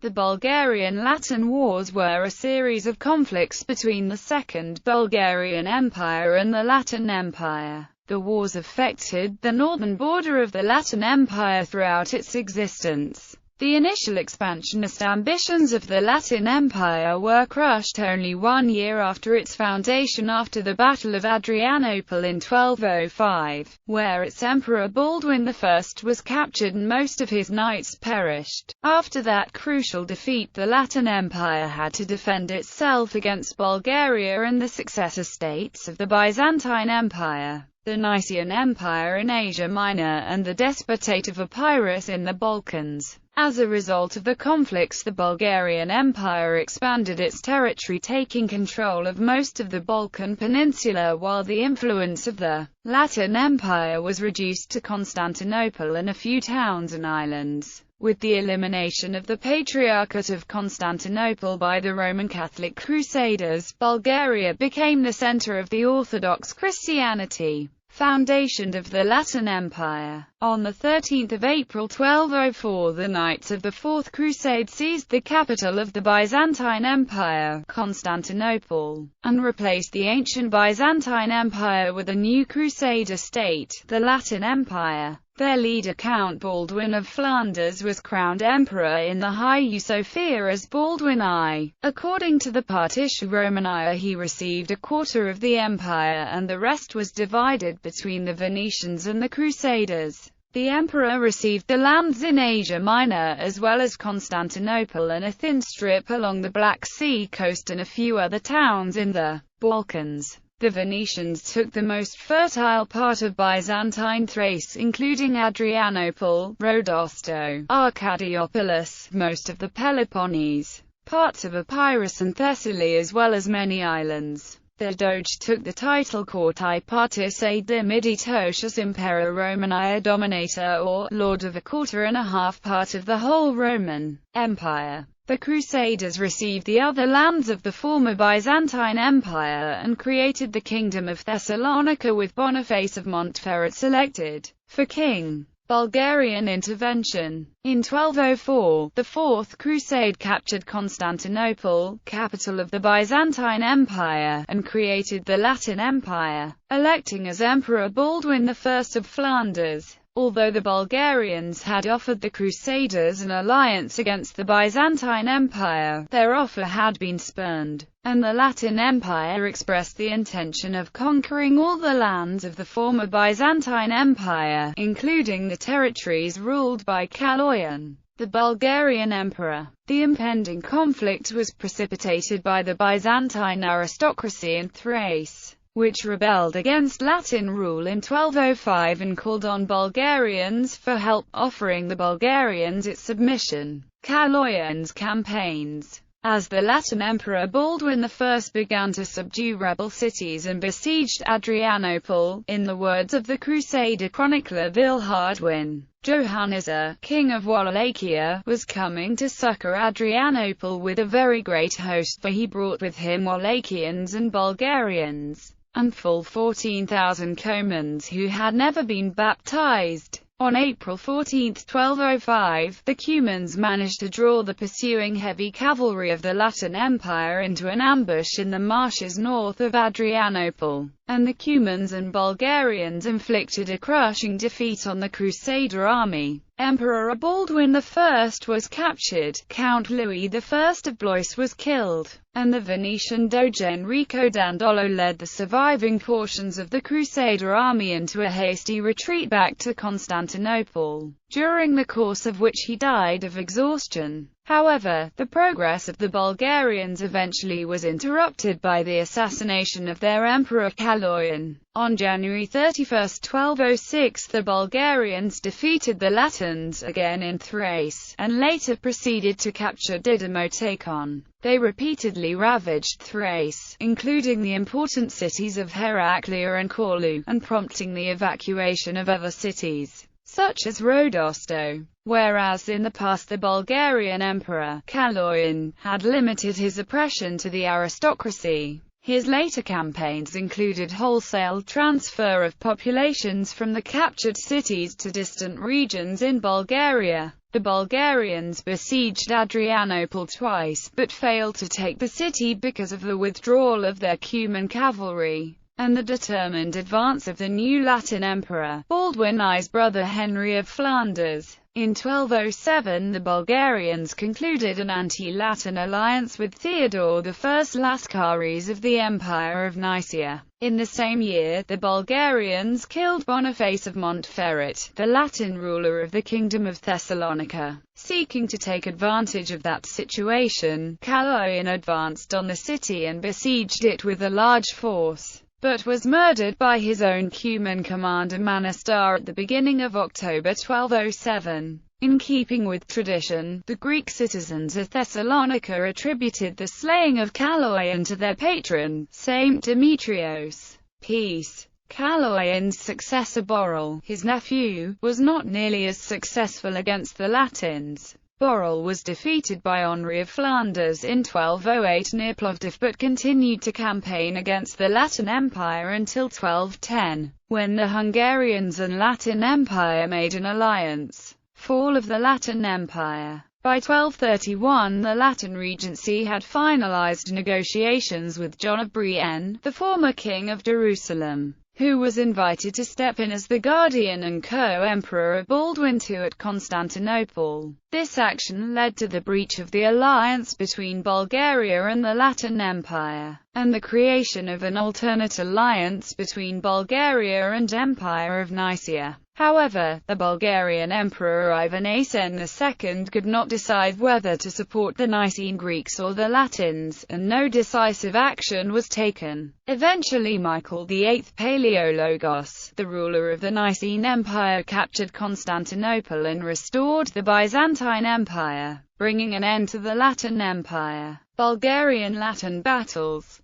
The Bulgarian-Latin Wars were a series of conflicts between the Second Bulgarian Empire and the Latin Empire. The wars affected the northern border of the Latin Empire throughout its existence. The initial expansionist ambitions of the Latin Empire were crushed only 1 year after its foundation, after the Battle of Adrianople in 1205, where its emperor Baldwin I was captured and most of his knights perished. After that crucial defeat, the Latin Empire had to defend itself against Bulgaria and the successor states of the Byzantine Empire, the Nicene Empire in Asia Minor, and the Despotate of Epirus in the Balkans. As a result of the conflicts, the Bulgarian Empire expanded its territory, taking control of most of the Balkan Peninsula, while the influence of the Latin Empire was reduced to Constantinople and a few towns and islands. With the elimination of the Patriarchate of Constantinople by the Roman Catholic Crusaders, Bulgaria became the center of the Orthodox Christianity. Foundation of the Latin Empire. On 13 April 1204, the Knights of the Fourth Crusade seized the capital of the Byzantine Empire, Constantinople, and replaced the ancient Byzantine Empire with a new Crusader state, the Latin Empire. Their leader, Count Baldwin of Flanders, was crowned emperor in the Hagia Sophia as Baldwin I. According to the Partitio Romana, he received a quarter of the empire, and the rest was divided between the Venetians and the Crusaders. The emperor received the lands in Asia Minor, as well as Constantinople and a thin strip along the Black Sea coast and a few other towns in the Balkans. The Venetians took the most fertile part of Byzantine Thrace, including Adrianople, Rhodosto, Arcadiopolis, most of the Peloponnese, parts of Epirus and Thessaly, as well as many islands. The Doge took the title Quarti Partis ad Dimiditotius Impera Romanae Dominator, or Lord of a quarter and a half part of the whole Roman Empire. The Crusaders received the other lands of the former Byzantine Empire and created the Kingdom of Thessalonica, with Boniface of Montferrat selected for king. Bulgarian intervention. In 1204, the Fourth Crusade captured Constantinople, capital of the Byzantine Empire, and created the Latin Empire, electing as emperor Baldwin I of Flanders. Although the Bulgarians had offered the Crusaders an alliance against the Byzantine Empire, their offer had been spurned, and the Latin Empire expressed the intention of conquering all the lands of the former Byzantine Empire, including the territories ruled by Kaloyan, the Bulgarian emperor. The impending conflict was precipitated by the Byzantine aristocracy in Thrace, which rebelled against Latin rule in 1205 and called on Bulgarians for help, offering the Bulgarians its submission. Kaloyan's campaigns. As the Latin Emperor Baldwin I began to subdue rebel cities and besieged Adrianople, in the words of the Crusader chronicler Villehardouin, Johannisa, king of Wallachia, was coming to succor Adrianople with a very great host, for he brought with him Wallachians and Bulgarians, and full 14,000 Comans who had never been baptized. On April 14, 1205, the Cumans managed to draw the pursuing heavy cavalry of the Latin Empire into an ambush in the marshes north of Adrianople, and the Cumans and Bulgarians inflicted a crushing defeat on the Crusader army. Emperor Baldwin I was captured, Count Louis I of Blois was killed, and the Venetian Doge Enrico Dandolo led the surviving portions of the Crusader army into a hasty retreat back to Constantinople, during the course of which he died of exhaustion. However, the progress of the Bulgarians eventually was interrupted by the assassination of their emperor Kaloyan. On January 31, 1206, the Bulgarians defeated the Latins again in Thrace, and later proceeded to capture Didymotakon. They repeatedly ravaged Thrace, including the important cities of Heraclea and Corlu, and prompting the evacuation of other cities, such as Rhodosto. Whereas in the past the Bulgarian emperor, Kaloyan, had limited his oppression to the aristocracy, His later campaigns included wholesale transfer of populations from the captured cities to distant regions in Bulgaria. The Bulgarians besieged Adrianople twice, but failed to take the city because of the withdrawal of their Cuman cavalry, and the determined advance of the new Latin emperor, Baldwin I's brother Henry of Flanders. In 1207 the Bulgarians concluded an anti-Latin alliance with Theodore I Lascaris of the Empire of Nicaea. In the same year, the Bulgarians killed Boniface of Montferrat, the Latin ruler of the Kingdom of Thessalonica. Seeking to take advantage of that situation, Kaloyan advanced on the city and besieged it with a large force, but was murdered by his own Cuman commander Manasias at the beginning of October 1207. In keeping with tradition, the Greek citizens of Thessalonica attributed the slaying of Kaloyan to their patron, Saint Demetrios. Peace. Kaloyan's successor Borel, his nephew, was not nearly as successful against the Latins. Borel was defeated by Henry of Flanders in 1208 near Plovdiv but continued to campaign against the Latin Empire until 1210, when the Hungarians and Latin Empire made an alliance. Fall of the Latin Empire. By 1231 the Latin Regency had finalized negotiations with John of Brienne, the former king of Jerusalem, who was invited to step in as the guardian and co-emperor of Baldwin II at Constantinople. This action led to the breach of the alliance between Bulgaria and the Latin Empire, and the creation of an alternate alliance between Bulgaria and Empire of Nicaea. However, the Bulgarian Emperor Ivan Asen II could not decide whether to support the Nicene Greeks or the Latins, and no decisive action was taken. Eventually Michael VIII Palaeologos, the ruler of the Nicene Empire, captured Constantinople and restored the Byzantine Empire, bringing an end to the Latin Empire. Bulgarian-Latin battles.